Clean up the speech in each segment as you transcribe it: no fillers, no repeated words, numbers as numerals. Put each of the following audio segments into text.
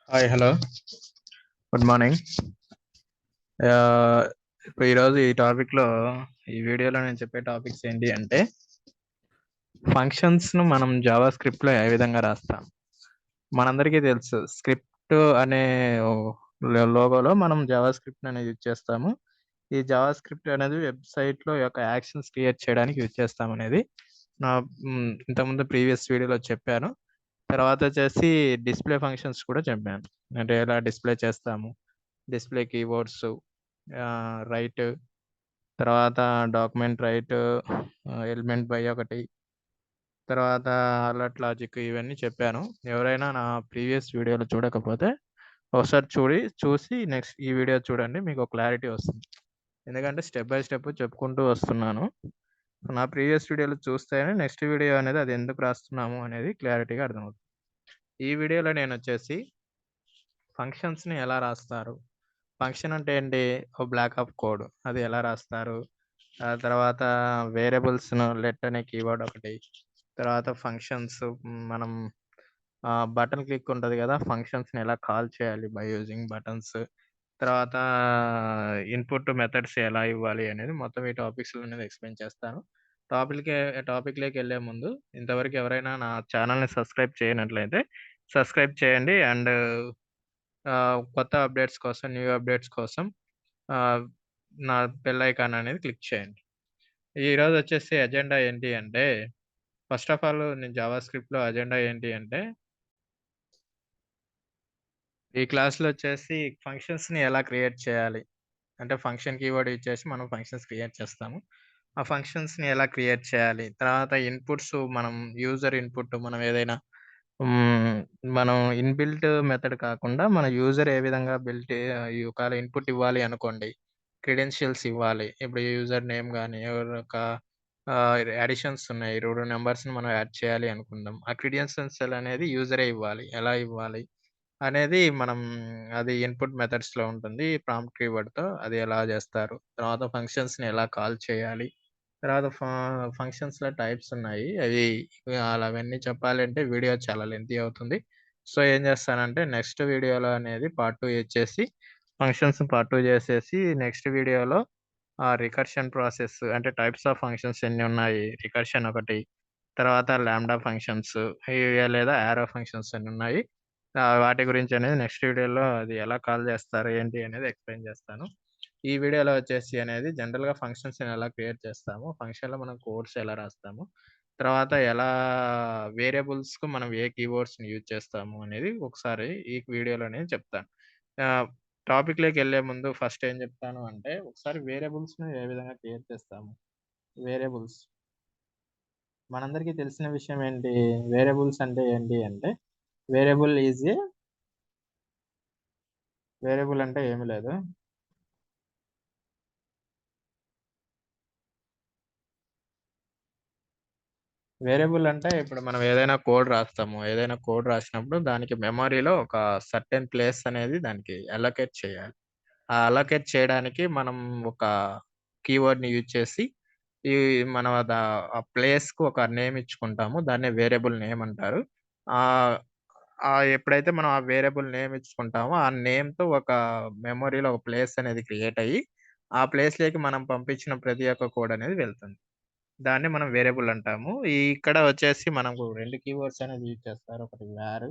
Hi hello good morning. ఇప్పుడు ఈరోజు ఈ టాపిక్లో ఈ వీడియోలో నేను చెప్పే టాపిక్స్ ఏంటి అంటే ఫంక్షన్స్ను మనం జావా స్క్రిప్ట్లో ఏ విధంగా రాస్తాం. మనందరికీ తెలుసు స్క్రిప్ట్ అనే లోగోలో మనం జావా స్క్రిప్ట్ అనేది యూజ్ చేస్తాము. ఈ జావా స్క్రిప్ట్ అనేది వెబ్సైట్లో యొక్క యాక్షన్స్ క్రియేట్ చేయడానికి యూజ్ చేస్తాం అనేది నా ఇంతకుముందు ప్రీవియస్ వీడియోలో చెప్పాను. తర్వాత వచ్చేసి డిస్ప్లే ఫంక్షన్స్ కూడా చెప్పాను. అంటే ఎలా డిస్ప్లే చేస్తాము, డిస్ప్లే కీవర్డ్స్, రైట్, తర్వాత డాక్యుమెంట్ రైట్, ఎలిమెంట్ బై ఒకటి, తర్వాత అలర్ట్ లాజిక్ ఇవన్నీ చెప్పాను. ఎవరైనా నా ప్రీవియస్ వీడియోలు చూడకపోతే ఒకసారి చూసి నెక్స్ట్ ఈ వీడియో చూడండి, మీకు క్లారిటీ వస్తుంది. ఎందుకంటే స్టెప్ బై స్టెప్ చెప్పుకుంటూ వస్తున్నాను. నా ప్రీవియస్ వీడియోలు చూస్తేనే నెక్స్ట్ వీడియో అనేది అది ఎందుకు రాస్తున్నాము అనేది క్లారిటీగా అర్థమవుతుంది. ఈ వీడియోలో నేను వచ్చేసి ఫంక్షన్స్ని ఎలా రాస్తారు, ఫంక్షన్ అంటే ఏంటి, ఓ బ్లాక్ ఆఫ్ కోడ్ అది ఎలా రాస్తారు, ఆ తర్వాత వేరియబుల్స్ను లెట్ అనే కీవర్డ్ ఒకటి, తర్వాత ఫంక్షన్స్ మనం బటన్ క్లిక్ ఉంటుంది కదా, ఫంక్షన్స్ని ఎలా కాల్ చేయాలి బై యూజింగ్ బటన్స్, తర్వాత ఇన్పుట్ మెథడ్స్ ఎలా ఇవ్వాలి అనేది మొత్తం ఈ టాపిక్స్లో అనేది ఎక్స్ప్లెయిన్ చేస్తాను. టాపిక్లోకి వెళ్ళే ముందు ఇంతవరకు ఎవరైనా నా ఛానల్ని సబ్స్క్రైబ్ చేయనట్లయితే సబ్స్క్రైబ్ చేయండి. అండ్ కొత్త అప్డేట్స్ కోసం, న్యూ అప్డేట్స్ కోసం నా బెల్ ఐకాన్ అనేది క్లిక్ చేయండి. ఈరోజు వచ్చేసి ఎజెండా ఏంటి అంటే, ఫస్ట్ ఆఫ్ ఆల్ నేను జావా స్క్రిప్ట్లో ఎజెండా ఏంటి అంటే, ఈ క్లాస్లో వచ్చేసి ఫంక్షన్స్ని ఎలా క్రియేట్ చేయాలి, అంటే ఫంక్షన్ కీవర్డ్ ఇచ్చేసి మనం ఫంక్షన్స్ క్రియేట్ చేస్తాము. ఆ ఫంక్షన్స్ని ఎలా క్రియేట్ చేయాలి, తర్వాత ఇన్పుట్స్ మనం యూజర్ ఇన్పుట్ మనం ఏదైనా హ్మ్. మనం ఇన్‌బిల్ట్ మెథడ్ కాకుండా మన యూజర్ ఏ విధంగా ఒకవేళ ఇన్పుట్ ఇవ్వాలి అనుకోండి. క్రెడెన్షియల్స్ ఇవ్వాలి. ఇప్పుడు యూజర్ నేమ్ గాని, ఒక అడిషన్స్ ఉన్నాయి. 2 నంబర్స్‌ని మనం యాడ్ చేయాలి అనుకుందాం. ఆ క్రెడెన్షియల్స్ అనేది యూజరే ఇవ్వాలి. ఎలా ఇవ్వాలి అనేది మనం అది ఇన్పుట్ మెథడ్స్‌లో ఉంటుంది. ప్రాంప్ట్ కీవర్డ్‌తో అది ఎలా చేస్తారు. తర్వాత ఫంక్షన్స్‌ని ఎలా కాల్ చేయాలి. తర్వాత ఫంక్షన్స్‌లో టైప్స్ ఉన్నాయి. అవన్నీ చెప్పాలంటే వీడియో చాలా లెంతీ అవుతుంది. సో, ఏం చేస్తానంటే నెక్స్ట్ వీడియోలో అనేది పార్ట్ 2 ఇచ్చేసి ఫంక్షన్స్ పార్ట్ 2 చేసేసి నెక్స్ట్ వీడియోలో రికర్షన్ ప్రాసెస్ అంటే టైప్స్ ఆఫ్ ఫంక్షన్స్ ఎన్ని ఉన్నాయి. రికర్షన్ ఒకటి, తర్వాత లాంబ్డా ఫంక్షన్స్ లేదా యారో ఫంక్షన్స్ ఎన్ని ఉన్నాయి. వాటి గురించి అనేది నెక్స్ట్ వీడియోలో అది ఎలా కాల్ చేస్తారు ఏంటి అనేది ఎక్స్‌ప్లెయిన్ చేస్తాను. ఈ వీడియోలో వచ్చేసి అనేది జనరల్‌గా ఫంక్షన్స్‌ని ఎలా క్రియేట్ చేస్తాము, ఫంక్షన్‌లో మనం కోడ్స్ ఎలా రాస్తాము, తర్వాత ఎలా వేరియబుల్స్‌కు మనం ఏ కీవర్డ్స్‌ని యూజ్ చేస్తాము అనేది ఒకసారి ఈ వీడియోలోనే చెప్తాను. ఆహ్, టాపిక్‌లోకెళ్ళే ముందు ఫస్ట్ ఏం చెప్తాను అంటే, ఒకసారి వేరియబుల్స్‌ని ఏ విధంగా క్రియేట్ చేస్తాము. వేరియబుల్స్ మనందరికీ తెలిసిన విషయం ఏంటి? వేరియబుల్స్ అంటే ఏంటి అంటే, వేరియబుల్ ఈజ్ ఏ వేరియబుల్ అంటే ఏమి లేదు. వేరియబుల్ అంటే ఇప్పుడు మనం ఏదైనా కోడ్ రాస్తాము. ఏదైనా కోడ్ రాసినప్పుడు దానికి మెమరీలో ఒక సర్టెన్ ప్లేస్ అనేది దానికి అలొకేట్ చేయాలి. ఆ అలొకేట్ చేయడానికి మనం ఒక కీవర్డ్‌ని యూజ్ చేసి ఈ మనం ఆ ప్లేస్‌కు ఒక నేమ్ ఇచ్చుకుంటాము. దాన్నే వేరియబుల్ నేమ్ అంటారు. ఆహ్, ఎప్పుడైతే మనం ఆ వేరియబుల్ నేమ్ ఇచ్చుకుంటామో, ఆ నేమ్‌తో ఒక మెమరీలో ఒక ప్లేస్ అనేది క్రియేట్ అయ్యి, ఆ ప్లేస్‌లోకి మనం పంపించిన ప్రతి ఒక్క కోడ్ అనేది వెళ్తుంది. దాన్ని మనం వేరియబుల్ అంటాము. ఇక్కడ వచ్చేసి మనకు 2 కీవర్డ్స్ అనేది యూజ్ చేస్తారు. ఒకటి వార్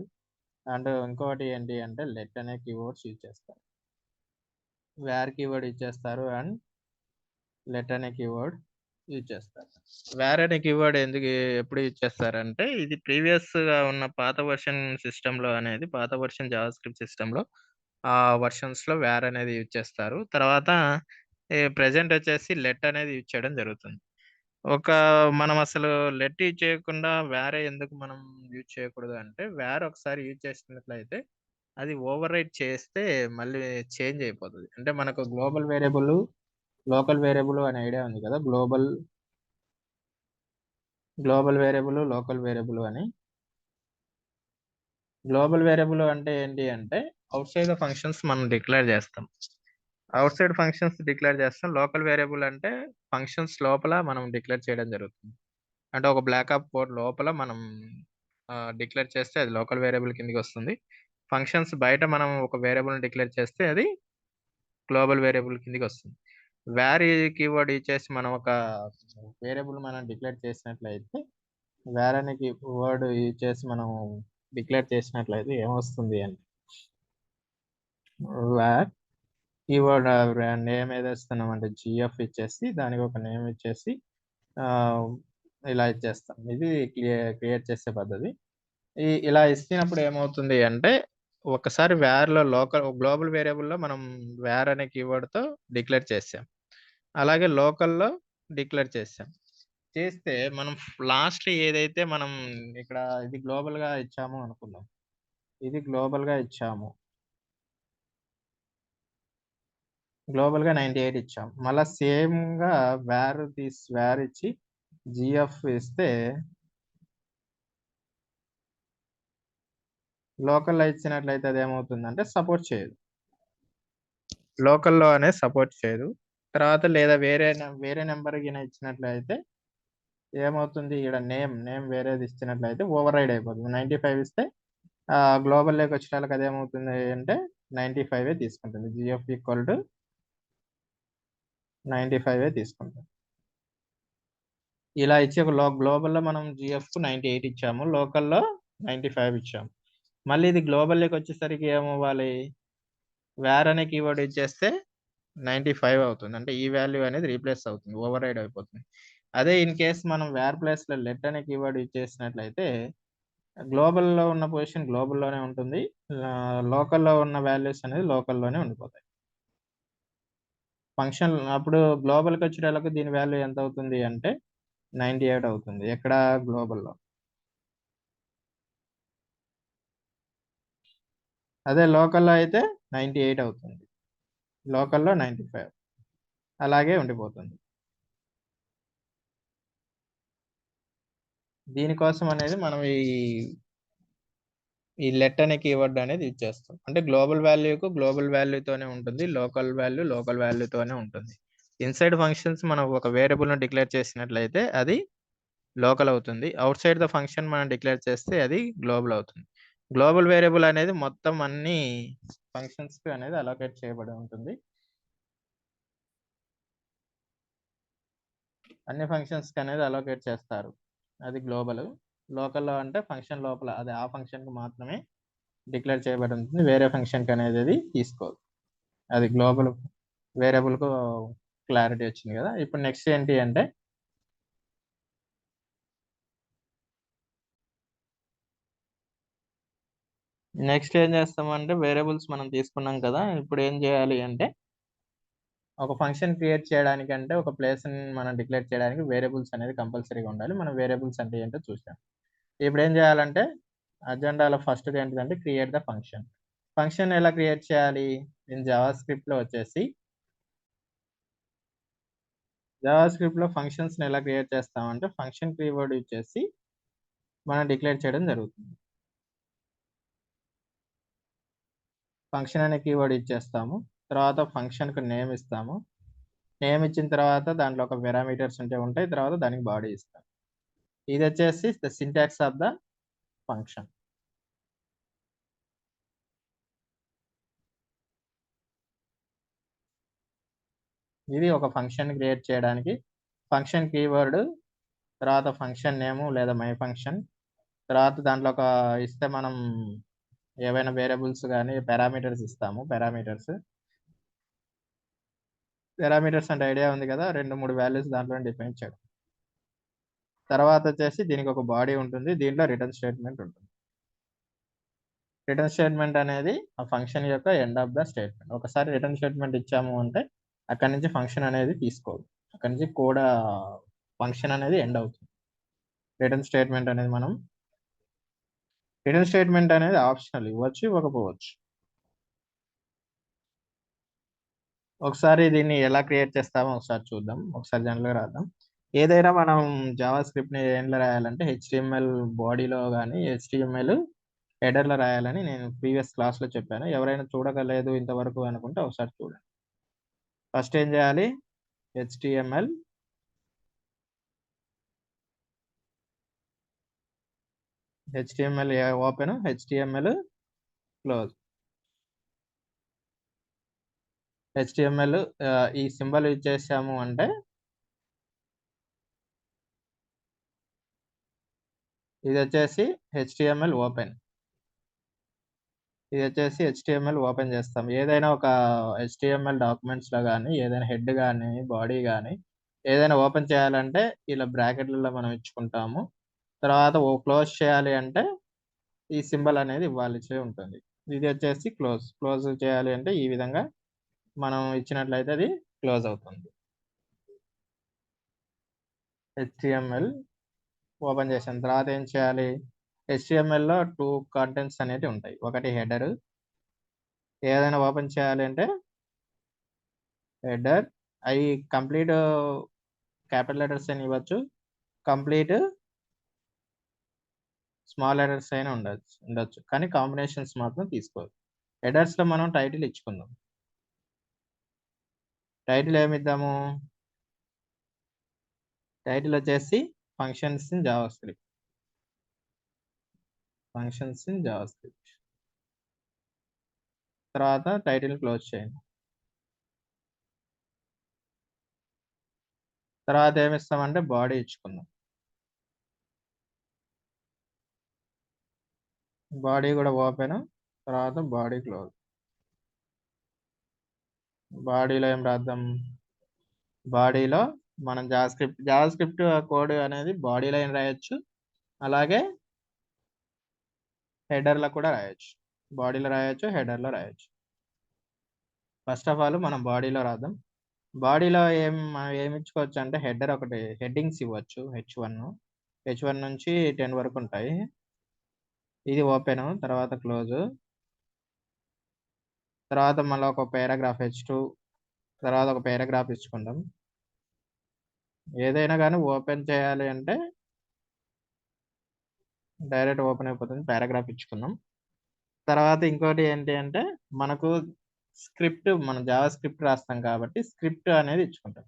అండ్ ఇంకోటి ఏంటి అంటే లెట్ అనే కీవర్డ్స్ యూజ్ చేస్తారు. వార్ కీవర్డ్ యూజ్ చేస్తారు అండ్ లెట్ అనే కీవర్డ్ యూజ్ చేస్తారు. వార్ అనే కీవర్డ్ ఎప్పుడు యూజ్ చేస్తారంటే, ఇది ప్రీవియస్‌గా ఉన్న పాత వెర్షన్ సిస్టమ్‌లో అనేది పాత వెర్షన్ జావాస్క్రిప్ట్ సిస్టమ్‌లో ఆ వెర్షన్స్‌లో వార్ అనేది యూజ్ చేస్తారు. తర్వాత ప్రెజెంట్ వచ్చేసి లెట్ అనేది యూజ్ చేయడం జరుగుతుంది. ఒక మనం అసలు లెట్ యూజ్ చేయకుండా వేరే ఎందుకు మనం యూజ్ చేయకూడదు అంటే, వేర్ ఒకసారి యూజ్ చేసినట్లయితే అది ఓవర్ రైట్ చేస్తే మళ్ళీ చేంజ్ అయిపోతది. అంటే మనకు గ్లోబల్ వేరియబుల్, లోకల్ వేరియబుల్ అనే ఐడియా ఉంది కదా! గ్లోబల్ వేరియబుల్, లోకల్ వేరియబుల్ అని. గ్లోబల్ వేరియబుల్ అంటే ఏంటి అంటే, ఔట్‌సైడ్ ద ఫంక్షన్స్ మనం డిక్లేర్ చేస్తాం. ఔట్‌సైడ్ ఫంక్షన్స్ డిక్లేర్ చేస్తాం. లోకల్ వేరియబుల్ అంటే ఫంక్షన్స్ లోపల మనం డిక్లేర్ చేయడం జరుగుతుంది. అంటే ఒక బ్లాక్ ఆఫ్ కోడ్ లోపల మనం డిక్లేర్ చేస్తే అది లోకల్ వేరియబుల్ కిందకొస్తుంది. ఫంక్షన్స్ బయట మనం ఒక వేరియబుల్ని డిక్లేర్ చేస్తే అది గ్లోబల్ వేరియబుల్ కిందకి వస్తుంది. వేర్ కీవర్డ్ ఇచ్చేసి మనం ఒక వేరియబుల్ మనం డిక్లేర్ చేసినట్లయితే వేర్ అనే వర్డ్ యూజ్ చేసి మనం డిక్లేర్ చేసినట్లయితే ఏమొస్తుంది అంటే వేర్ కీవర్డ్ నేమ్ ఏదో ఇస్తున్నాం అంటే జిఎఫ్ ఇచ్చేసి దానికి ఒక నేమ్ ఇచ్చేసి ఇలా ఇచ్చేస్తాం. ఇది క్రియేట్ చేసే పద్ధతి. ఇలా ఇచ్చినప్పుడు ఏమవుతుంది అంటే ఒకసారి వేర్లో గ్లోబల్ వేరియబుల్లో మనం వేర్ అనే కీవర్డ్తో డిక్లేర్ చేసాం, అలాగే లోకల్లో డిక్లేర్ చేసాం. చేస్తే మనం లాస్ట్ ఏదైతే మనం ఇక్కడ ఇది గ్లోబల్గా ఇచ్చాము అనుకుందాం, ఇది గ్లోబల్గా ఇచ్చాము, గ్లోబల్గా 98 ఇచ్చాం. మళ్ళీ సేమ్గా వేర్ ఇచ్చి జిఎఫ్ ఇస్తే లోకల్లో ఇచ్చినట్లయితే అది ఏమవుతుందంటే సపోర్ట్ చేయదు, లోకల్లో అనేది సపోర్ట్ చేయదు. తర్వాత లేదా వేరే నెంబర్ గిన ఇచ్చినట్లయితే ఏమవుతుంది, ఇక్కడ నేమ్ వేరేది ఇచ్చినట్లయితే ఓవర్ రైడ్ అయిపోతుంది. 95 ఇస్తే గ్లోబల్లోకి వచ్చేటానికి అదేమవుతుంది అంటే 95 తీసుకుంటుంది, జిఎఫ్ ఈక్వల్ టు 95 తీసుకుంటుంది. ఇలా ఇచ్చి గ్లోబల్లో మనం జిఎఫ్కు 98 ఇచ్చాము, లోకల్లో 95 ఇచ్చాము. మళ్ళీ ఇది గ్లోబల్లోకి వచ్చేసరికి ఏమవ్వాలి, వేర్ అనే కీవర్డ్ ఇచ్చేస్తే 95 అవుతుంది. అంటే ఈ వాల్యూ అనేది రీప్లేస్ అవుతుంది, ఓవర్ రైడ్ అయిపోతుంది. అదే ఇన్ కేస్ మనం వేర్ ప్లేస్లో లెట్ అనే కీవర్డ్ ఇచ్చేసినట్లయితే గ్లోబల్లో ఉన్న పొజిషన్ గ్లోబల్లోనే ఉంటుంది, లోకల్లో ఉన్న వాల్యూస్ అనేది లోకల్లోనే ఉండిపోతాయి. ఫంక్షన్ అప్పుడు గ్లోబల్కి వచ్చేటప్పుడు దీని వాల్యూ ఎంత అవుతుంది అంటే 98 అవుతుంది. ఎక్కడ గ్లోబల్లో. అదే లోకల్లో అయితే 98 అవుతుంది, లోకల్లో 95 అలాగే ఉండిపోతుంది. దీనికోసం అనేది మనం ఈ లెట్ అనే కీవర్డ్ అనేది యూజ్ చేస్తాం. అంటే గ్లోబల్ వాల్యూతోనే ఉంటుంది, లోకల్ వాల్యూతోనే ఉంటుంది. ఇన్సైడ్ ఫంక్షన్స్ మనం ఒక వేరియబుల్ను డిక్లేర్ చేసినట్లయితే అది లోకల్ అవుతుంది, అవుట్ సైడ్ ద ఫంక్షన్ మనం డిక్లేర్ చేస్తే అది గ్లోబల్ అవుతుంది. గ్లోబల్ వేరియబుల్ అనేది మొత్తం అన్ని ఫంక్షన్స్కి అనేది అలోకేట్ చేయబడి ఉంటుంది, అన్ని ఫంక్షన్స్కి అనేది అలోకేట్ చేస్తారు. అది గ్లోబల్. లోకల్లో అంటే ఫంక్షన్ లోపల అది ఆ ఫంక్షన్కి మాత్రమే డిక్లేర్ చేయబడి ఉంటుంది, వేరే ఫంక్షన్కి అనేది అది తీసుకోదు. అది గ్లోబల్ వేరియబుల్కు క్లారిటీ వచ్చింది కదా. ఇప్పుడు నెక్స్ట్ ఏంటి అంటే నెక్స్ట్ ఏం చేస్తామంటే వేరియబుల్స్ మనం తీసుకున్నాం కదా, ఇప్పుడు ఏం చేయాలి అంటే ఒక ఫంక్షన్ క్రియేట్ చేయడానికి అంటే ఒక ప్లేస్ని మనం డిక్లేర్ చేయడానికి వేరియబుల్స్ అనేది కంపల్సరీగా ఉండాలి. మనం వేరియబుల్స్ అంటే ఏంటో చూసాం. ఇప్పుడు ఏం చేయాలంటే అజెండాలో ఫస్ట్ది ఏంటిదంటే క్రియేట్ ద ఫంక్షన్. ఫంక్షన్ ఎలా క్రియేట్ చేయాలి, నేను జావా స్క్రిప్ట్లో వచ్చేసి జావా స్క్రిప్ట్లో ఫంక్షన్స్ని ఎలా క్రియేట్ చేస్తామంటే ఫంక్షన్ కీవర్డ్ యూజ్ చేసి మనం డిక్లేర్ చేయడం జరుగుతుంది. ఫంక్షన్ అనే కీవర్డ్ ఇచ్చేస్తాము, తర్వాత ఫంక్షన్కి నేమ్ ఇస్తాము, నేమ్ ఇచ్చిన తర్వాత దాంట్లో ఒక పారామీటర్స్ ఉంటాయి, తర్వాత దానికి బాడీ ఇస్తాం. ఇది వచ్చేసి the syntax of the function. ఇది ఒక ఫంక్షన్ క్రియేట్ చేయడానికి ఫంక్షన్ కీవర్డ్, తర్వాత ఫంక్షన్ నేము లేదా మై ఫంక్షన్, తర్వాత దాంట్లో ఒక ఇస్తే మనం ఏవైనా వేరియబుల్స్ కానీ పారామీటర్స్ ఇస్తాము. పారామీటర్స్ అంటే ఐడియా ఉంది కదా, 2-3 వాల్యూస్ దాంట్లో డిఫైన్ చేయడం. తర్వాత వచ్చేసి దీనికి ఒక బాడీ ఉంటుంది, దీంట్లో రిటర్న్ స్టేట్మెంట్ ఉంటుంది. రిటర్న్ స్టేట్మెంట్ అనేది ఆ ఫంక్షన్ యొక్క ఎండ్ ఆఫ్ ద స్టేట్మెంట్. ఒకసారి రిటర్న్ స్టేట్మెంట్ ఇచ్చాము అంటే అక్కడి నుంచి ఫంక్షన్ అనేది తీసుకోదు, అక్కడి నుంచి కూడా ఫంక్షన్ అనేది ఎండ్ అవుతుంది. రిటర్న్ స్టేట్మెంట్ అనేది ఆప్షనల్, ఇవ్వచ్చు ఇవ్వకపోవచ్చు. ఒకసారి దీన్ని ఎలా క్రియేట్ చేస్తామో ఒకసారి చూద్దాం. ఒకసారి జనరల్గా రాద్దాం. ఏదైనా మనం జావా స్క్రిప్ట్ని ఏంలో రాయాలంటే హెచ్టిఎంఎల్ బాడీలో కానీ హెచ్టిఎంఎల్ హెడర్లో రాయాలని నేను ప్రీవియస్ క్లాస్లో చెప్పాను. ఎవరైనా చూడగలేదు ఇంతవరకు అనుకుంటే ఒకసారి చూడండి. ఫస్ట్ ఏం చేయాలి, HTML open, HTML close. HTML ఈ సింబల్ యూజ్ చేసాము అంటే ఇది వచ్చేసి హెచ్టిఎంఎల్ ఓపెన్. ఇది వచ్చేసి హెచ్టిఎంఎల్ ఓపెన్ చేస్తాం. ఏదైనా ఒక హెచ్టిఎంఎల్ డాక్యుమెంట్స్లో కానీ ఏదైనా హెడ్ కానీ బాడీ కానీ ఏదైనా ఓపెన్ చేయాలంటే ఇలా బ్రాకెట్లలో మనం ఇచ్చుకుంటాము. తర్వాత క్లోజ్ చేయాలి అంటే ఈ సింబల్ అనేది ఇవ్వాల్సి ఉంటుంది. ఇది వచ్చేసి క్లోజ్ చేయాలి అంటే ఈ విధంగా మనం ఇచ్చినట్లయితే అది క్లోజ్ అవుతుంది. హెచ్టిఎంఎల్ ఓపెన్ చేసిన తర్వాత ఏం చేయాలి? హెచ్టిఎంఎల్లో 2 కంటెంట్స్ అనేవి ఉంటాయి. ఒకటి హెడర్. ఏదైనా ఓపెన్ చేయాలి అంటే హెడర్ అవి కంప్లీట్ క్యాపిటల్ లెటర్స్ అయినా ఇవ్వచ్చు, కంప్లీట్ స్మాల్ లెటర్స్ అయినా ఉండొచ్చు కానీ కాంబినేషన్స్ మాత్రం తీసుకోవచ్చు. హెడర్స్లో మనం టైటిల్ ఇచ్చుకుందాం. టైటిల్ ఏమిద్దాము? టైటిల్ వచ్చేసి ఫంక్షన్స్ ఇన్ జావాస్క్రిప్ట్. తర్వాత టైటిల్ క్లోజ్ చేయండి. తర్వాత ఏమిస్తామంటే బాడీ ఇచ్చుకుందాం. బాడీ కూడా ఓపెన్, తర్వాత బాడీ క్లోజ్. బాడీలో ఏం రాద్దాం? బాడీలో మనం జావాస్క్రిప్ట్ కోడ్ అనేది బాడీలో ఏం రాయొచ్చు, అలాగే హెడర్లో కూడా రాయొచ్చు. బాడీలో రాయొచ్చు, హెడర్లో రాయొచ్చు. ఫస్ట్ ఆఫ్ ఆల్ మనం బాడీలో రాద్దాం. బాడీలో మనం ఏమి ఇచ్చుకోవచ్చు అంటే హెడర్ ఒకటి హెడ్డింగ్స్ ఇవ్వచ్చు. H1 నుంచి 10 వరకు ఉంటాయి. ఇది ఓపెన్, తర్వాత క్లోజ్, తర్వాత మళ్ళీ ఒక పారాగ్రాఫ్ H2, తర్వాత ఒక పారాగ్రాఫ్ ఇచ్చుకుందాం. ఏదైనా కానీ ఓపెన్ చేయాలి అంటే డైరెక్ట్ ఓపెన్ అయిపోతుంది. పారాగ్రాఫ్ ఇచ్చుకుందాం. తర్వాత ఇంకోటి ఏంటి అంటే మనకు మనం జావా స్క్రిప్ట్ రాస్తాం కాబట్టి స్క్రిప్ట్ అనేది ఇచ్చుకుంటాం.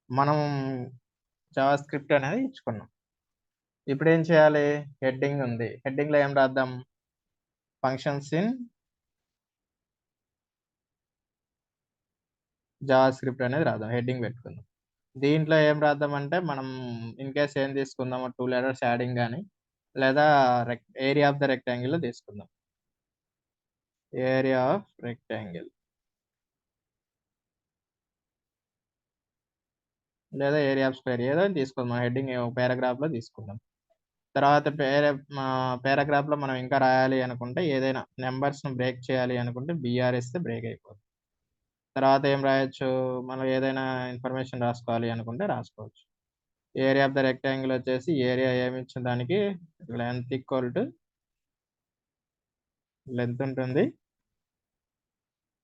మనం జావా స్క్రిప్ట్ అనేది ఇచ్చుకున్నాం. ఇప్పుడు ఏం చేయాలి? హెడ్డింగ్ ఉంది. హెడ్డింగ్లో ఏం రాద్దాం? ఫంక్షన్స్ ఇన్ జావా స్క్రిప్ట్ అనేది రాద్దాం. హెడ్డింగ్ పెట్టుకుందాం. దీంట్లో ఏం రాద్దామంటే మనం ఇన్ కేస్ ఏం తీసుకుందాం, 2 లెటర్స్ యాడింగ్ కానీ లేదా ఏరియా ఆఫ్ ద రెక్టాంగిల్ తీసుకుందాం. ఏరియా ఆఫ్ రెక్టాంగిల్ లేదా ఏరియా ఆఫ్ స్క్వేర్ ఏదో తీసుకుందాం. హెడ్డింగ్ పారాగ్రాఫ్లో తీసుకుందాం. తర్వాత పారాగ్రాఫ్లో మనం ఇంకా రాయాలి అనుకుంటే ఏదైనా నెంబర్స్ను బ్రేక్ చేయాలి అనుకుంటే BR ఇస్తే బ్రేక్ అయిపోతుంది. తర్వాత ఏం రాయొచ్చు? మనం ఏదైనా ఇన్ఫర్మేషన్ రాసుకోవాలి అనుకుంటే రాసుకోవచ్చు. ఏరియా ఆఫ్ ద రెక్టాంగిల్ వచ్చేసి ఏరియా ఏమి ఇచ్చిన దానికి లెంత్ ఈక్వల్ టు లెంత్ ఉంటుంది,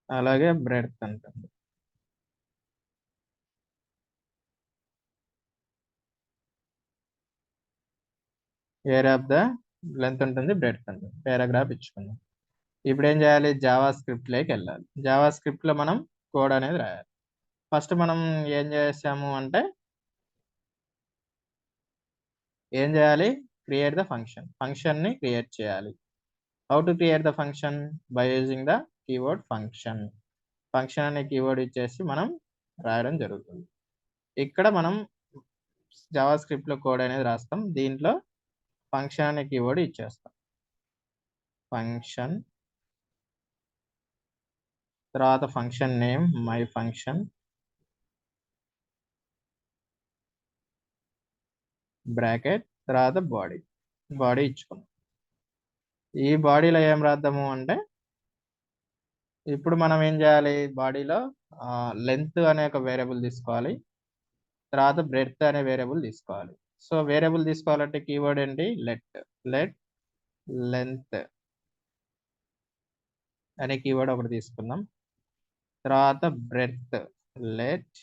అలాగే బ్రెడ్త్ ఉంటుంది. ఏరియా ఆఫ్ ద లెంత్ ఉంటుంది, బ్రెడ్త్ ఉంటుంది. పారాగ్రాఫ్ ఇచ్చుకుందాం. ఇప్పుడు ఏం చేయాలి? జావా స్క్రిప్ట్లోకి వెళ్ళాలి. జావా స్క్రిప్ట్లో మనం కోడ్ అనేది రాయాలి. ఫస్ట్ మనం ఏం చేసాము అంటే ఏం చేయాలి? క్రియేట్ ద ఫంక్షన్ని క్రియేట్ చేయాలి. How to create the function? By using the keyword function అనే కీవర్డ్ ఇచ్చేసి మనం రాయడం జరుగుతుంది. ఇక్కడ మనం జావా స్క్రిప్ట్లో కోడ్ అనేది రాస్తాం. దీంట్లో ఫంక్షన్ అనే కీవర్డ్ ఇచ్చేస్తాం. ఫంక్షన్, తర్వాత function name my function, bracket, తర్వాత బాడీ ఇచ్చుకున్నాం. ఈ బాడీలో ఏం రాద్దాము అంటే ఇప్పుడు మనం ఏం చేయాలి? బాడీలో లెంత్ అనే ఒక వేరియబుల్ తీసుకోవాలి, తర్వాత బ్రెడ్త్ అనే వేరియబుల్ తీసుకోవాలి. సో వేరియబుల్ తీసుకోవాలంటే కీవర్డ్ ఏంటి? లెట్ లెంత్ అనే కీవర్డ్ ఒకటి తీసుకుందాం. తర్వాత బ్రెడ్త్, లెట్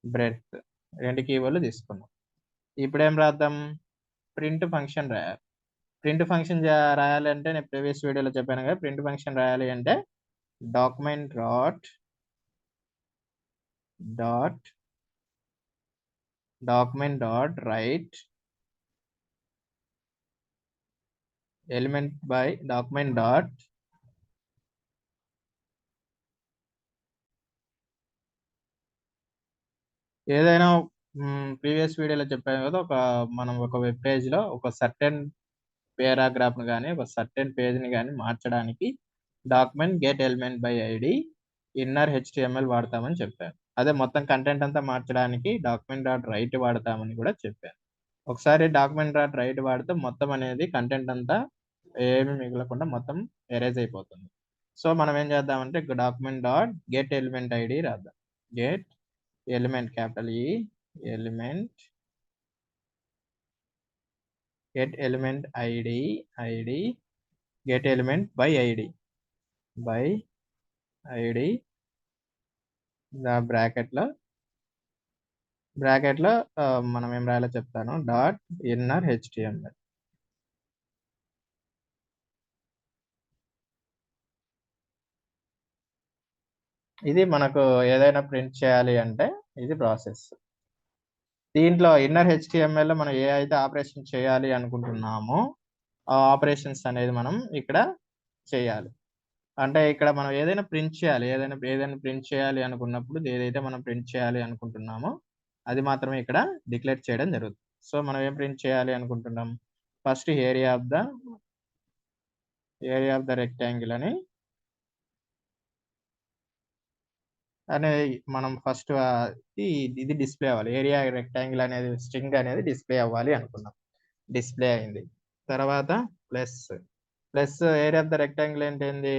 బ్రెడ్త్, 2 కీవర్డ్లు తీసుకున్నాం. ఇప్పుడు ఏం రాద్దాం? ప్రింట్ ఫంక్షన్ రాయాలి. ప్రింట్ ఫంక్షన్ రాయాలి అంటే నేను ప్రీవియస్ వీడియోలో చెప్పాను కదా, ప్రింట్ ఫంక్షన్ రాయాలి అంటే document dot right element by document dot ఏదైనా ప్రీవియస్ వీడియోలో చెప్పాను కదా, మనం ఒక వెబ్ పేజ్లో ఒక సర్టెన్ పేరాగ్రాఫ్ను కానీ ఒక సర్టెన్ పేజ్ని కానీ మార్చడానికి document get element by ID inner HTML వాడతామని చెప్పాను. అదే మొత్తం కంటెంట్ అంతా మార్చడానికి డాక్యుమెంట్ డాట్ రైట్ వాడతామని కూడా చెప్పాను. ఒకసారి డాక్యుమెంట్ డాట్ రైట్ వాడితే మొత్తం అనేది కంటెంట్ అంతా ఏమి మిగలకుండా మొత్తం ఎరేజ్ అయిపోతుంది. సో మనం ఏం చేద్దామంటే document dot get element ID రాద్దాం. Get element capital E element get element id get element by id bracket లో మనం ఏం రాయాలో చెప్తాను. Dot inner HTML. ఇది మనకు ఏదైనా ప్రింట్ చేయాలి అంటే ఇది ప్రాసెస్. దీంట్లో ఇన్నర్ HTML లో మనం ఏ అయితే ఆపరేషన్ చేయాలి అనుకుంటున్నామో ఆ ఆపరేషన్స్ అనేది మనం ఇక్కడ చేయాలి. అంటే ఇక్కడ మనం ఏదైనా ప్రింట్ చేయాలి అనుకున్నప్పుడు ఏదైతే మనం ప్రింట్ చేయాలి అనుకుంటున్నామో అది మాత్రమే ఇక్కడ డిక్లేర్ చేయడం జరుగుతుంది. సో మనం ఏం ప్రింట్ చేయాలి అనుకుంటున్నాం, first area of the rectangle అనే మనం ఫస్ట్ ఇది డిస్ప్లే అవ్వాలి. ఏరియా రెక్టాంగిల్ అనేది స్ట్రింగ్ అనేది డిస్ప్లే అవ్వాలి అనుకున్నాం. డిస్ప్లే అయింది. తర్వాత plus area of the rectangle ఏంటి,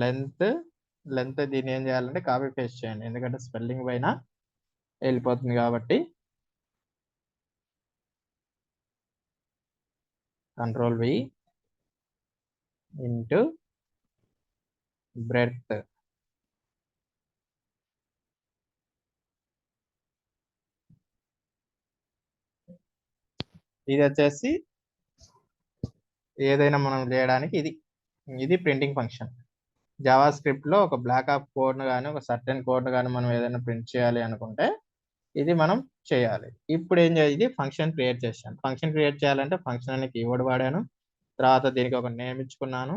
లెంత్ దీన్ని ఏం చేయాలంటే కాపీ పేస్ట్ చేయండి, ఎందుకంటే స్పెల్లింగ్ పైన వెళ్ళిపోతుంది కాబట్టి. Ctrl V into breadth. ఇది వచ్చేసి ఏదైనా మనం చేయడానికి ఇది ప్రింటింగ్ ఫంక్షన్. జావా స్క్రిప్ట్ లో ఒక బ్లాక్ ఆఫ్ కోడ్ను కానీ ఒక సర్టెన్ కోడ్ను కానీ మనం ఏదైనా ప్రింట్ చేయాలి అనుకుంటే ఇది మనం చేయాలి. ఇప్పుడు ఏం చేయాలి, ఇది ఫంక్షన్ క్రియేట్ చేశాను. ఫంక్షన్ క్రియేట్ చేయాలంటే ఫంక్షన్ అనే కీవర్డ్ వాడాను. తర్వాత దీనికి ఒక నేమ్ ఇచ్చుకున్నాను.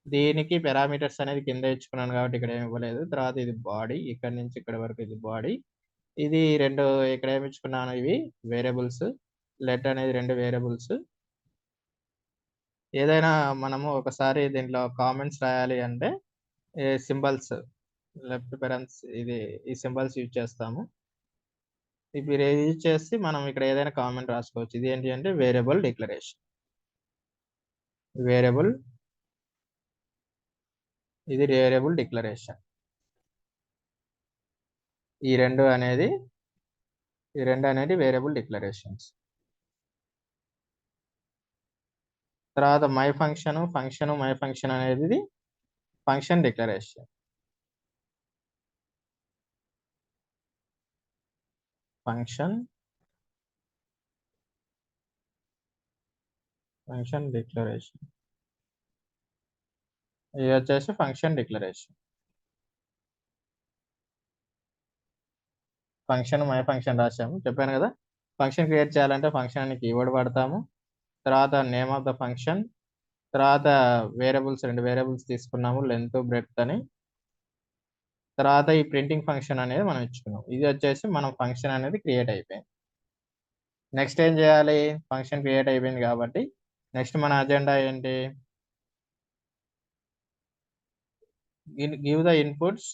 దీనికి పారామీటర్స్ అనేది కింద ఇచ్చుకున్నాను కాబట్టి ఇక్కడ ఏమి ఇవ్వలేదు. తర్వాత ఇది బాడీ, ఇక్కడ నుంచి ఇక్కడ వరకు ఇది బాడీ. ఇది రెండు ఇక్కడ ఏమి ఇచ్చుకున్నాను, ఇవి వేరియబుల్స్. లెట్ అనేది 2 వేరియబుల్స్. ఏదైనా మనము ఒకసారి దీంట్లో కామెంట్స్ రాయాలి అంటే సింబల్స్ లెఫ్ట్ పెరెన్స్ ఈ సింబల్స్ యూజ్ చేస్తాము. ఇప్పుడు యూజ్ చేసి మనం ఇక్కడ ఏదైనా కామెంట్ రాసుకోవచ్చు. ఇది ఏంటి అంటే వేరియబుల్ డిక్లరేషన్. ఇది వేరియబుల్ డిక్లరేషన్. ఈ రెండు అనేది వేరియబుల్ డిక్లరేషన్స్. తర్వాత మై ఫంక్షన్ మై ఫంక్షన్ అనేది ఫంక్షన్ డిక్లరేషన్. ఫంక్షన్ డిక్లరేషన్ ఇది వచ్చేసి function declaration. Function my function రాసాము, చెప్పాను కదా. ఫంక్షన్ క్రియేట్ చేయాలంటే ఫంక్షన్ అని కీవర్డ్ వాడతాము. తర్వాత నేమ్ ఆఫ్ ద ఫంక్షన్, తర్వాత వేరియబుల్స్ 2 వేరియబుల్స్ తీసుకున్నాము, లెంత్ బ్రెడ్త్ అని. తర్వాత ఈ ప్రింటింగ్ ఫంక్షన్ అనేది మనం ఇచ్చుకున్నాం. ఇది వచ్చేసి మనం ఫంక్షన్ అనేది క్రియేట్ అయిపోయింది. నెక్స్ట్ ఏం చేయాలి, ఫంక్షన్ క్రియేట్ అయిపోయింది కాబట్టి నెక్స్ట్ మన అజెండా ఏంటి, give the inputs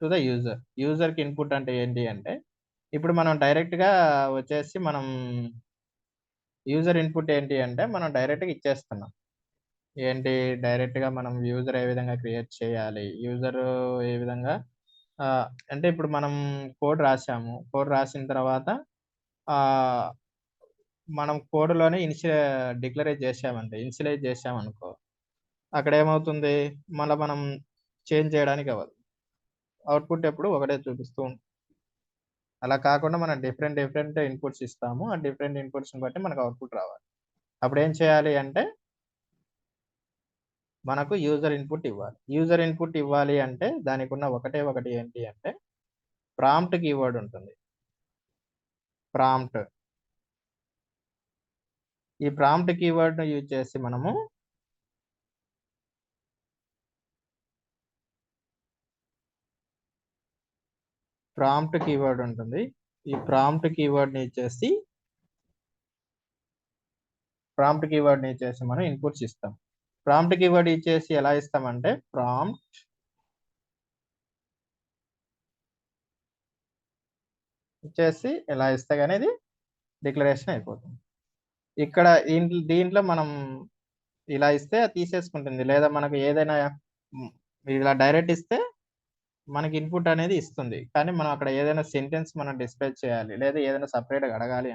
to the యూజర్కి ఇన్పుట్ అంటే ఏంటి అంటే ఇప్పుడు మనం డైరెక్ట్గా వచ్చేసి మనం యూజర్ ఇన్పుట్ ఏంటి అంటే మనం డైరెక్ట్గా ఇచ్చేస్తున్నాం. ఏంటి, డైరెక్ట్గా మనం యూజర్ ఏ విధంగా క్రియేట్ చేయాలి, యూజర్ ఏ విధంగా అంటే ఇప్పుడు మనం కోడ్ రాసాము. కోడ్ రాసిన తర్వాత మనం కోడ్లోనే ఇనిషియలైజ్ చేసామనుకో, అక్కడ ఏమవుతుంది, మళ్ళీ మనం చేంజ్ చేయడానికి అవ్వదు. అవుట్పుట్ ఎప్పుడు ఒకటే చూపిస్తూ ఉంటుంది. అలా కాకుండా మనం డిఫరెంట్ ఇన్పుట్స్ ఇస్తాము. ఆ డిఫరెంట్ ఇన్పుట్స్‌ని బట్టి మనకు అవుట్‌పుట్ రావాలి. అప్పుడేం చేయాలి అంటే మనకు యూజర్ ఇన్పుట్ ఇవ్వాలి. యూజర్ ఇన్పుట్ ఇవ్వాలి అంటే దానికున్న ఒకటి ఏంటి అంటే ప్రాంప్ట్ కీవర్డ్ ఉంటుంది. ప్రాంప్ట్. ఈ ప్రాంప్ట్ కీవర్డ్‌ని యూజ్ చేసి మనము ప్రాంప్ట్ కీవర్డ్ ఉంటుంది. ఈ ప్రాంప్ట్ కీవర్డ్‌ని ఇచ్చేసి మనం ఇన్పుట్స్ ఇస్తాం. ప్రాంప్ట్ కీవర్డ్ ఇచ్చేసి ఎలా ఇస్తామంటే ప్రాంప్ట్ ఇచ్చేసి ఎలా ఇస్తే గాని ఇది డిక్లరేషన్ అయిపోతుంది. ఇక్కడ దీంట్లో మనం ఇలా ఇస్తే అది తీసేసుకుంటుంది. లేదా మనకు ఏదైనా హ్మ్. ఇలా డైరెక్ట్ ఇస్తే మనకి ఇన్పుట్ అనేది ఇస్తుంది. కానీ మనం అక్కడ ఏదైనా సెంటెన్స్ మనం డిస్ప్లే చేయాలి. లేదా ఏదైనా సెపరేట్‌గా అడగాలి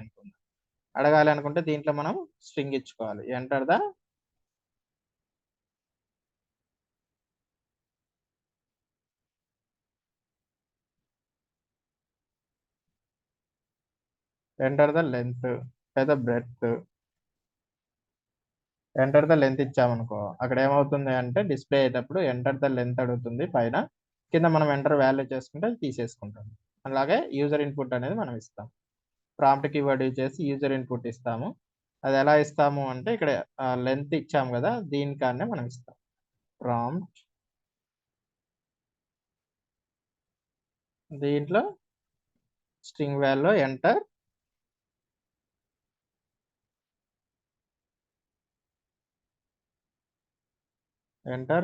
అనుకుంటే దీంట్లో మనం స్ట్రింగ్ ఇచ్చుకోవాలి. ఎంటర్ ద లెంత్ లేదా బ్రెడ్త్. ఎంటర్ ద లెంత్ ఇచ్చామనుకో అక్కడ ఏమవుతుంది అంటే డిస్ప్లే అయ్యేటప్పుడు ఎంటర్ ద లెంత్ అడుగుతుంది పైన. కింద మనం ఎంటర్ వాల్యూ చేసుకుంటే అది తీసేసుకుంటుంది. అలాగే యూజర్ ఇన్పుట్ అనేది మనం ఇస్తాం. ప్రాంప్ట్ కీవర్డ్ ఇచ్చేసి యూజర్ ఇన్పుట్ ఇస్తాము. అది ఎలా ఇస్తాము అంటే ఇక్కడ లెంత్ ఇచ్చాము కదా దీనికాన్నే మనం ఇస్తాం. ప్రాంప్ట్ దీంట్లో string value enter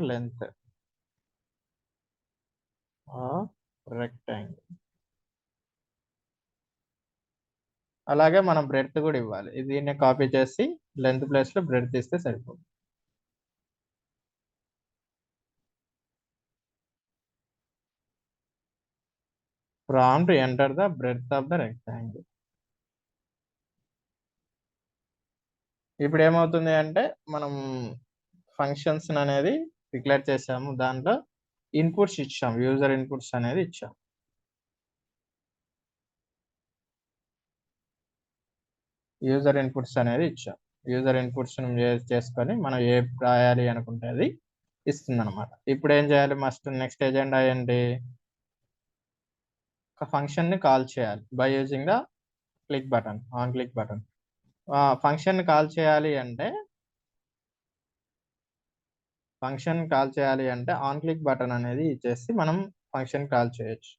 length of rectangle. అలాగే మనం బ్రెడ్త్ కూడా ఇవ్వాలి. దీన్ని కాపీ చేసి లెంత్ ప్లేస్ లో బ్రెడ్త్ ఇస్తే సరిపోతుంది. Prompt enter the breadth of the rectangle. ఇప్పుడు ఏమవుతుంది అంటే మనం ఫంక్షన్స్ అనేది డిక్లేర్ చేసాము. దాంట్లో ఇన్పుట్స్ ఇచ్చాం. యూజర్ ఇన్పుట్స్ అనేది ఇచ్చాం. యూజర్ ఇన్పుట్స్ చేసుకొని మనం ఏ రాయాలి అనుకుంటే అది ఇస్తుంది అనమాట. ఇప్పుడు ఏం చేయాలి? నెక్స్ట్ ఎజెండా ఏంటి? ఒక ఫంక్షన్ ని కాల్ చేయాలి by using the on click button. Function call చేయాలి అంటే ఆన్ క్లిక్ బటన్ అనేది ఇచ్చేసి మనం ఫంక్షన్ కాల్ చేయొచ్చు.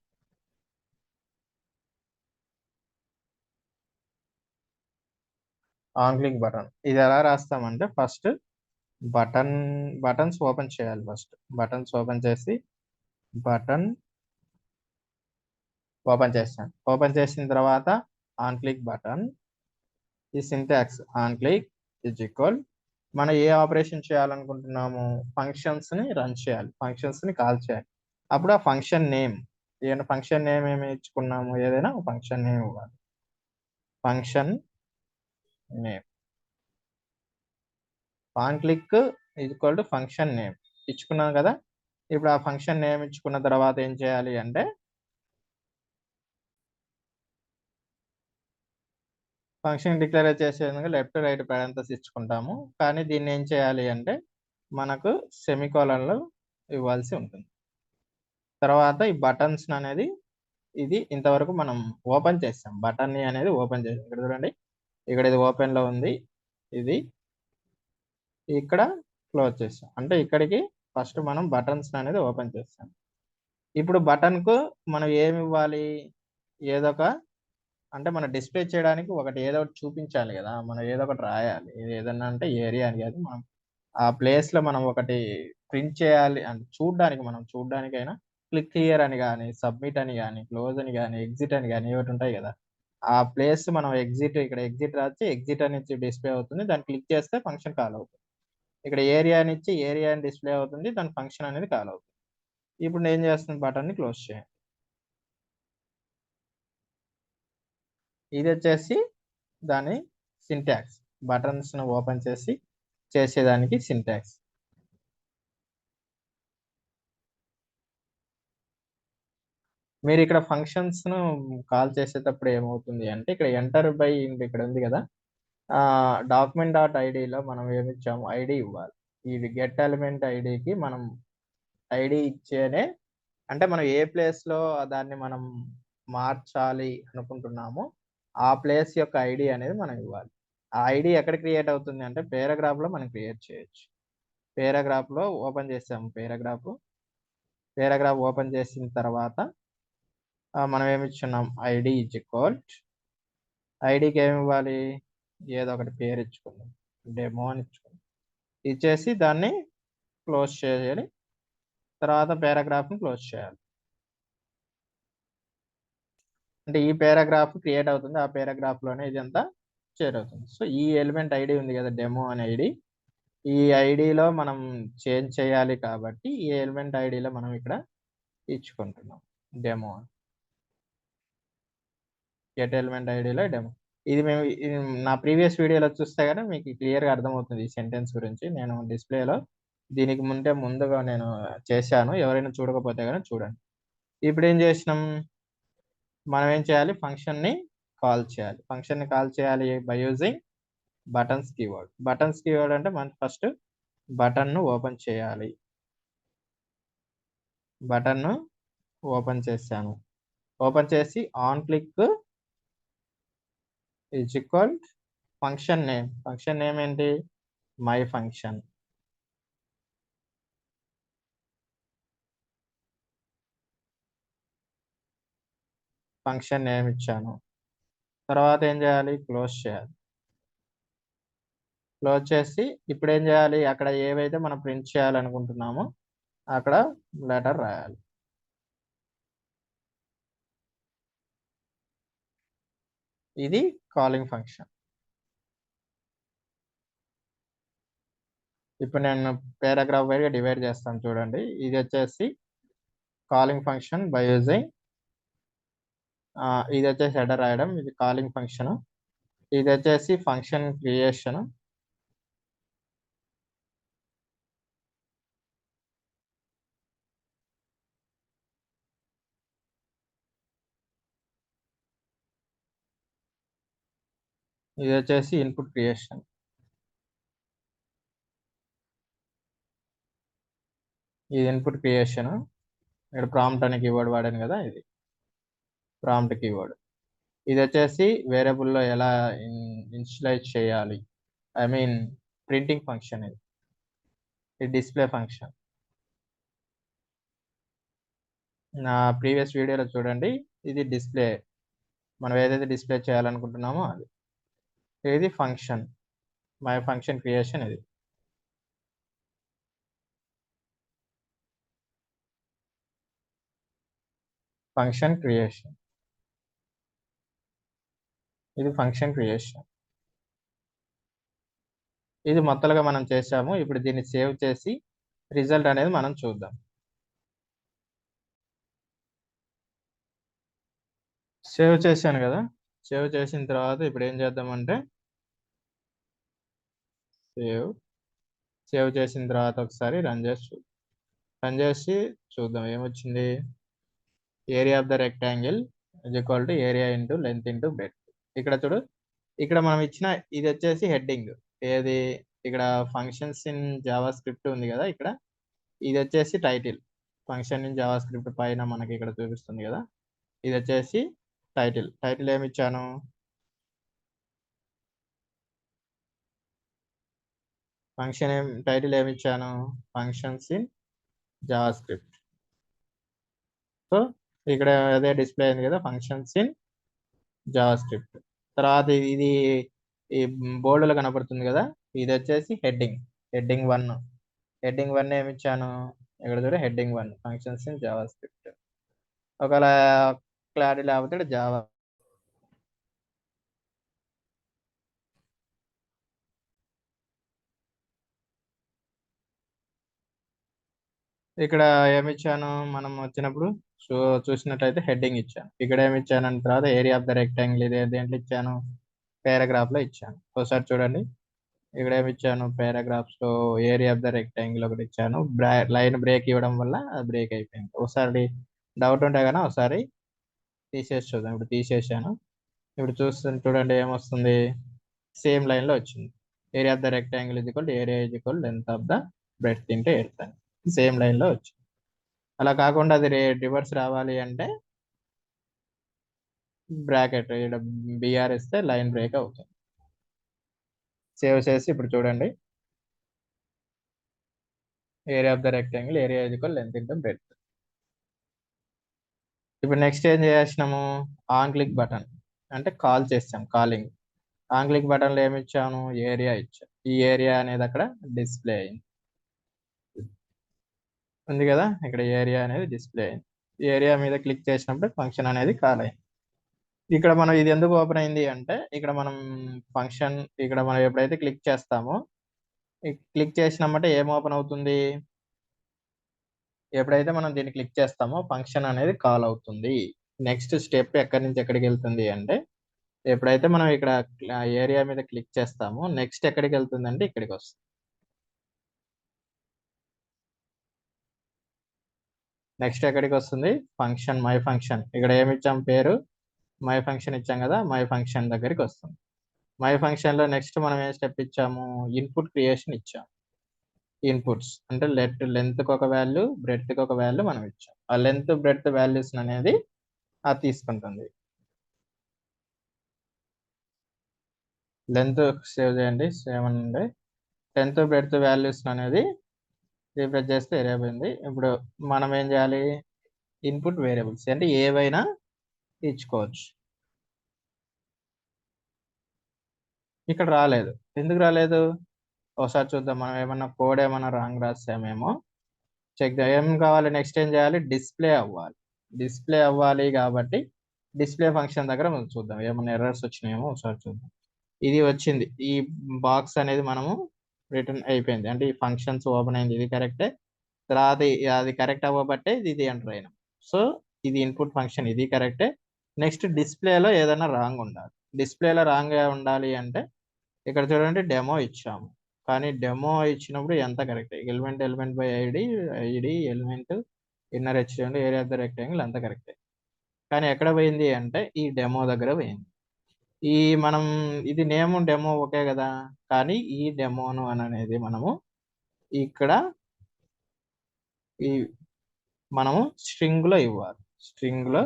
ఆన్ క్లిక్ బటన్ ఇది ఎలా రాస్తామంటే ఫస్ట్ బటన్స్ ఓపెన్ చేయాలి. బటన్స్ ఓపెన్ చేసి బటన్ ఓపెన్ చేసిన తర్వాత ఆన్ క్లిక్ బటన్. ఈ syntax on click is equal మనం ఏ ఆపరేషన్ చేయాలనుకుంటున్నాము? ఫంక్షన్స్ ని రన్ చేయాలి. ఫంక్షన్స్ ని కాల్ చేయాలి. అప్పుడు ఆ ఫంక్షన్ నేమ్ ఏమి ఇచ్చుకున్నాము? ఏదైనా ఫంక్షన్ నేమ్ ఇవ్వాలి. Function name on click is equal to function name ఇచ్చుకున్నాం కదా. ఇప్పుడు ఆ ఫంక్షన్ నేమ్ ఇచ్చుకున్న తర్వాత ఏం చేయాలి అంటే ఫంక్షన్ డిక్లేర్ చేసేందుకు లెఫ్ట్ రైట్ పారాంతసిస్ ఇచ్చుకుంటాము. కానీ దీన్ని ఏం చేయాలి అంటే మనకు సెమికోలన్లు ఇవ్వాల్సి ఉంటుంది. తర్వాత ఈ బటన్స్ అనేది ఇది ఇంతవరకు మనం ఓపెన్ చేసాం. బటన్ అనేది ఓపెన్ చేసాం. ఇక్కడ చూడండి, ఇక్కడ ఇది ఓపెన్ లో ఉంది. ఇది ఇక్కడ క్లోజ్ చేసాం. అంటే ఇక్కడికి ఫస్ట్ మనం బటన్స్ అనేది ఓపెన్ చేస్తాం. ఇప్పుడు బటన్ కు మనం ఏమి ఇవ్వాలి? అంటే మనం డిస్ప్లే చేయడానికి ఏదో ఒకటి చూపించాలి కదా. మనం ఏదో ఒకటి రాయాలి. ఇది ఏదన్నా అంటే ఏరియా అని కాదు. మనం ఆ ప్లేస్ లో మనం ఒకటి ప్రింట్ చేయాలి అంటే చూడడానికైనా క్లిక్ హియర్ అని కానీ, సబ్మిట్ అని కానీ, క్లోజ్ అని కానీ, ఎగ్జిట్ అని కానీ ఏవోటి ఉంటాయి కదా. ఆ ప్లేస్ మనం ఇక్కడ ఎగ్జిట్ రాసి ఎగ్జిట్ అని డిస్ప్లే అవుతుంది. దాన్ని క్లిక్ చేస్తే ఫంక్షన్ కాల్ అవుతుంది. ఇక్కడ ఏరియా అని ఏరియా అని డిస్ప్లే అవుతుంది. దాని ఫంక్షన్ అనేది కాల్ అవుతుంది. ఇప్పుడు నేను చేస్తున్న బటన్ ని క్లోజ్ చేయండి. ఇది వచ్చేసి దాని సింటాక్స్. బటన్స్ ను ఓపెన్ చేసి చేసేదానికి సింటాక్స్. మీరు ఇక్కడ ఫంక్షన్స్ ను కాల్ చేసేటప్పుడు ఏమవుతుంది అంటే ఇక్కడ ఎంటర్ బై ఇక్కడ ఉంది కదా, డాక్యుమెంట్ డాట్ ఐడిలో మనం ఏమి ఇచ్చాము, ఐడి ఇవ్వాలి. ఇది గెట్ ఎలిమెంట్ ఐడికి మనం ఐడి ఇచ్చేనే, అంటే మనం ఏ ప్లేస్ లో దాన్ని మనం మార్చాలి అనుకుంటున్నామో ఆ ప్లేస్ యొక్క ఐడి అనేది మనం ఇవ్వాలి. ఆ ఐడి ఎక్కడ క్రియేట్ అవుతుంది అంటే పేరాగ్రాఫ్ లో మనం క్రియేట్ చేయొచ్చు. పేరాగ్రాఫ్ లో ఓపెన్ చేసాము. పేరాగ్రాఫ్ ఓపెన్ చేసిన తర్వాత మనం ఏమి ఇచ్చున్నాం, ఐడి ఈజ్ ఈక్వల్, ఐడికి ఏమి ఇవ్వాలి, ఏదో ఒకటి పేరు ఇచ్చుకుందాం, డెమో అని ఇచ్చుకుందాం. ఇచ్చేసి దాన్ని క్లోజ్ చేయాలి. తర్వాత పేరాగ్రాఫ్ని క్లోజ్ చేయాలి. అంటే ఈ పేరాగ్రాఫ్ క్రియేట్ అవుతుంది, ఆ పేరాగ్రాఫ్లోనే ఇదంతా షేర్ అవుతుంది. సో ఈ ఎలిమెంట్ ఐడి ఉంది కదా, డెమో అనే ఐడి, ఈ ఐడిలో మనం చేంజ్ చేయాలి కాబట్టి ఈ ఎలిమెంట్ ఐడిలో మనం ఇక్కడ ఇచ్చుకుంటున్నాం డెమో, గెట్ ఎలిమెంట్ ఐడిలో డెమో. ఇది మేము నా ప్రీవియస్ వీడియోలో చూస్తే కానీ మీకు క్లియర్గా అర్థమవుతుంది ఈ సెంటెన్స్ గురించి. నేను డిస్ప్లేలో దీనికి ముందుగా నేను చేశాను, ఎవరైనా చూడకపోతే కానీ చూడండి. ఇప్పుడు ఏం చేసినాం, మనం ఏం చేయాలి, ఫంక్షన్ని కాల్ చేయాలి. ఫంక్షన్ని కాల్ చేయాలి by using buttons keyword. Buttons keyword అంటే మనం ఫస్ట్ బటన్ను ఓపెన్ చేయాలి. బటన్ను ఓపెన్ చేశాను. ఓపెన్ చేసి on click is equal function name. Function name ఏంటి, మై ఫంక్షన్. ఫంక్షన్ నేమ్ ఇచ్చాను. తర్వాత ఏం చేయాలి, క్లోజ్ చేయాలి. క్లోజ్ చేసి ఇప్పుడు ఏం చేయాలి, అక్కడ ఏవైతే మనం ప్రింట్ చేయాలనుకుంటున్నామో అక్కడ లెటర్ రాయాలి. ఇది కాలింగ్ ఫంక్షన్. ఇప్పుడు నేను పేరాగ్రాఫ్ వైడ్గా డివైడ్ చేస్తాను చూడండి. ఇది వచ్చేసి కాలింగ్ ఫంక్షన్ బై యూజింగ్, ఇది వచ్చేసి హెడర్ రాయడం, ఇది కాలింగ్ ఫంక్షన్. ఇది వచ్చేసి ఫంక్షన్ క్రియేషన్. ఇది వచ్చేసి ఇన్పుట్ క్రియేషన్. ఇది ఇన్పుట్ క్రియేషన్. ఇక్కడ ప్రాంప్ట్ అనే కీవర్డ్ వాడాను కదా, ఇది ప్రాంప్ట్ కీవర్డ్. ఇది వచ్చేసి వేరియబుల్లో ఎలా ఇనిషియలైజ్ చేయాలి, ఐ మీన్ ప్రింటింగ్ ఫంక్షన్. ఇది డిస్ప్లే ఫంక్షన్. నా ప్రీవియస్ వీడియోలో చూడండి, ఇది డిస్ప్లే, మనం ఏదైతే డిస్ప్లే చేయాలనుకుంటున్నామో అది. ఇది ఫంక్షన్, మై ఫంక్షన్ క్రియేషన్. ఇది ఫంక్షన్ క్రియేషన్. ఇది ఫంక్షన్ క్రియేషన్. ఇది మొత్తంగా మనం చేసాము. ఇప్పుడు దీన్ని సేవ్ చేసి రిజల్ట్ అనేది మనం చూద్దాం. సేవ్ చేశాను కదా, సేవ్ చేసిన తర్వాత ఇప్పుడు ఏం చేద్దామంటే సేవ్ చేసిన తర్వాత ఒకసారి రన్ చేసి చూద్దాం ఏమొచ్చింది. Area of the rectangle is equal to area into length into breadth. ఇక్కడ చూడు, ఇక్కడ మనం ఇచ్చిన ఇది వచ్చేసి హెడ్డింగ్. ఏది, ఇక్కడ ఫంక్షన్స్ ఇన్ జావా స్క్రిప్ట్ ఉంది కదా, ఇక్కడ ఇది వచ్చేసి title. Function in Java script పైన మనకి ఇక్కడ చూపిస్తుంది కదా, ఇది వచ్చేసి టైటిల్. టైటిల్ ఏమి ఇచ్చాను, టైటిల్ ఏమి ఇచ్చాను, functions in Java script. So ఇక్కడ అదే డిస్ప్లే అయింది కదా, ఫంక్షన్స్ ఇన్ జావా స్క్రిప్ట్. తర్వాత ఇది ఈ బోర్డులో కనపడుతుంది కదా, ఇది వచ్చేసి హెడ్డింగ్ 1. హెడ్డింగ్ 1 ఏమి ఇచ్చాను, ఇక్కడ చూడ heading 1 functions in Java script. ఒకవేళ క్లారిటీ లేకపోతే జావా, ఇక్కడ ఏమి ఇచ్చాను, మనం వచ్చినప్పుడు చూసినట్లయితే హెడ్డింగ్ ఇచ్చాను. ఇక్కడ ఏమి ఇచ్చాను అని తర్వాత ఏరియా ఆఫ్ ద రెక్టాంగిల్, ఇదే దేంట్లో ఇచ్చాను, పేరాగ్రాఫ్ లో ఇచ్చాను. ఒకసారి చూడండి, ఇక్కడ ఏమి ఇచ్చాను, పారాగ్రాఫ్స్ లో ఏరియా ఆఫ్ ద రెక్టాంగిల్ ఒకటి ఇచ్చాను. లైన్ బ్రేక్ ఇవ్వడం వల్ల అది బ్రేక్ అయిపోయింది. ఒకసారి డౌట్ ఉంటే కనుక ఒకసారి తీసేసి చూద్దాం. ఇప్పుడు తీసేసాను. ఇప్పుడు చూడండి ఏమొస్తుంది, సేమ్ లైన్లో వచ్చింది. Area of the rectangle is equal area is equal length of the breadth into width అని సేమ్ లైన్లో వచ్చింది. అలా కాకుండా అది రివర్స్ రావాలి అంటే బ్రాకెట్ ఇక్కడ బిఆర్ ఇస్తే లైన్ బ్రేక్ అవుతుంది. సేవ్ చేసి ఇప్పుడు చూడండి, area of the rectangle area is equal length into breadth. ఇప్పుడు నెక్స్ట్ ఏం చేసినాము, ఆన్ క్లిక్ బటన్ అంటే కాల్ చేస్తాం, కాలింగ్. ఆన్ క్లిక్ బటన్లో ఏమి ఇచ్చాను, ఏరియా ఇచ్చాను. ఈ ఏరియా అనేది అక్కడ డిస్ప్లే అయింది, ఉంది కదా, ఇక్కడ ఏరియా అనేది డిస్ప్లే అయింది. ఏరియా మీద క్లిక్ చేసినప్పుడు ఫంక్షన్ అనేది కాల్ అయింది. ఇక్కడ మనం ఇది ఎందుకు ఓపెన్ అయింది అంటే, ఇక్కడ మనం ఫంక్షన్ ఇక్కడ మనం ఎప్పుడైతే క్లిక్ చేస్తామో, క్లిక్ చేసినామంటే ఏం ఓపెన్ అవుతుంది, ఎప్పుడైతే మనం దీన్ని క్లిక్ చేస్తామో ఫంక్షన్ అనేది కాల్ అవుతుంది. నెక్స్ట్ స్టెప్ ఎక్కడి నుంచి ఎక్కడికి వెళ్తుంది అంటే, ఎప్పుడైతే మనం ఇక్కడ ఏరియా మీద క్లిక్ చేస్తామో నెక్స్ట్ ఎక్కడికి వెళ్తుంది అంటే ఇక్కడికి వస్తుంది. నెక్స్ట్ ఎక్కడికి వస్తుంది, ఫంక్షన్ మై ఫంక్షన్. ఇక్కడ ఏమి ఇచ్చాం, పేరు మై ఫంక్షన్ ఇచ్చాం కదా, మై ఫంక్షన్ దగ్గరికి వస్తుంది. మై ఫంక్షన్ లో నెక్స్ట్ మనం ఏం స్టెప్ ఇచ్చాము, ఇన్పుట్ క్రియేషన్ ఇచ్చాము. ఇన్పుట్స్ అంటే లెంత్ కి ఒక వాల్యూ, బ్రెడ్త్ కి ఒక వాల్యూ మనం ఇచ్చాం. ఆ లెంత్ బ్రెడ్త్ వాల్యూస్ అనేది అది తీసుకుంటుంది. లెంత్ సేవ్ చేయండి, సేవ్ అండి. లెంత్ బ్రెడ్త్ వాల్యూస్ అనేది రీప్రెస్ చేస్తే ఏరియా పోయింది. ఇప్పుడు మనం ఏం చేయాలి, ఇన్పుట్ వేరియబుల్స్ అంటే ఏవైనా ఇచ్చుకోవచ్చు. ఇక్కడ రాలేదు, ఎందుకు రాలేదు ఒకసారి చూద్దాం. మనం ఏమన్నా కోడ్ ఏమన్నా రాంగ్ రాసామేమో చెక్. ఏం కావాలి, నెక్స్ట్ ఏం చేయాలి, డిస్ప్లే అవ్వాలి. డిస్ప్లే అవ్వాలి కాబట్టి డిస్ప్లే ఫంక్షన్ దగ్గర మనం చూద్దాం ఏమన్నా ఎర్రర్స్ వచ్చినాయేమో ఒకసారి చూద్దాం. ఇది వచ్చింది, ఈ బాక్స్ అనేది మనము రిటర్న్ అయిపోయింది, అంటే ఈ ఫంక్షన్స్ ఓపెన్ అయింది, ఇది కరెక్టే. తర్వాత అది కరెక్ట్ అవ్వబట్టే ఇది ఎంటర్ అయినాం. సో ఇది ఇన్పుట్ ఫంక్షన్, ఇది కరెక్టే. నెక్స్ట్ డిస్ప్లేలో ఏదైనా రాంగ్ ఉండాలి. డిస్ప్లేలో రాంగ్ ఉండాలి అంటే ఇక్కడ చూడండి, డెమో ఇచ్చాము, కానీ డెమో ఇచ్చినప్పుడు ఎంత correct, element by ID element inner HD area of the rectangle అంత కరెక్టే. కానీ ఎక్కడ పోయింది అంటే ఈ డెమో దగ్గర పోయింది. ఈ మనం ఇది నేమ్ డెమో ఓకే కదా, కానీ ఈ డెమోను అనేది మనము ఇక్కడ ఈ మనము స్ట్రింగ్ లో ఇవ్వాలి. స్ట్రింగ్ లో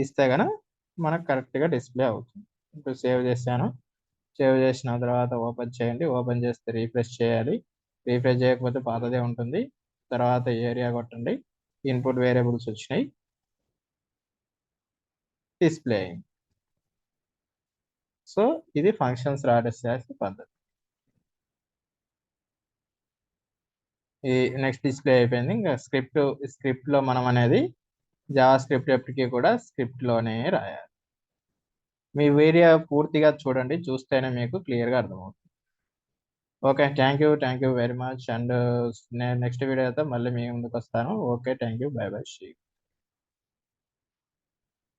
ఇస్తే గన మనకు కరెక్ట్ గా డిస్ప్లే అవుతుంది. ఇప్పుడు సేవ్ చేశాను. సేవ్ చేసిన తర్వాత ఓపెన్ చేయండి. ఓపెన్ చేస్తే రీఫ్రెష్ చేయాలి. రీఫ్రెష్ చేయకపోతే పాతదే ఉంటుంది. తర్వాత ఏరియా కొట్టండి, ఇన్పుట్ వేరియబుల్స్ వచ్చినాయి, డిస్ప్లే అయింది. సో ఇది ఫంక్షన్స్ రాసేసే పద్ధతి. ఈ నెక్స్ట్ డిస్ప్లే అయిపోయింది. ఇంకా స్క్రిప్ట్ లో మనం అనేది జావా స్క్రిప్ట్ ఎప్పటికీ కూడా స్క్రిప్ట్ లోనే రాయాలి. మీ వీడియో పూర్తిగా చూడండి, చూస్తేనే మీకు క్లియర్గా అర్థమవుతుంది. Okay, thank you very much. And next video అయితే మళ్ళీ మీ ముందుకు వస్తాను. Okay, thank you, by by.